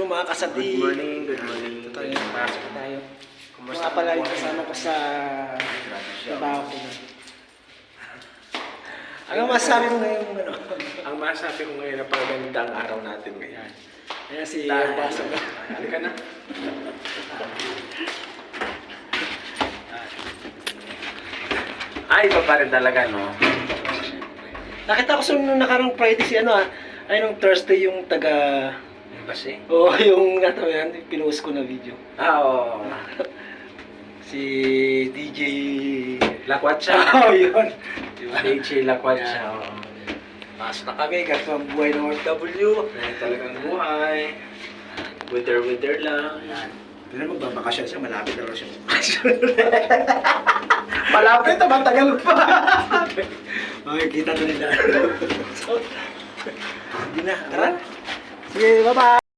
afternoon mga kasati. Good morning, good morning. Tayo, pasok tayo. Kumusta Mga pala po? yung kasama ko sa trabaho ko. Ano masasabi mo ngayon? Ano? Ang masasabi ko ngayon na pagandang araw natin ngayon. Ayan si Dahil- Pasok. Halika na. Ay, iba pa rin talaga, no? Nakita ko sa nung nakarang Friday si ano ay nung Thursday yung taga... Kasi? Oo, yung natawa yan, pinost ko na video. Oo. Si DJ... Lakwatsa. Oo, yun. Diba? DJ Lakwatsa. Oo. Pasok na kami, ganito ang buhay ng OFW. Ay, talagang buhay. Wither lang. Pero magbabakasyon siya, malapit na raw siya. Malapit na, matagal pa. Makikita na nila. So, hindi na, tara. Sige, bye-bye.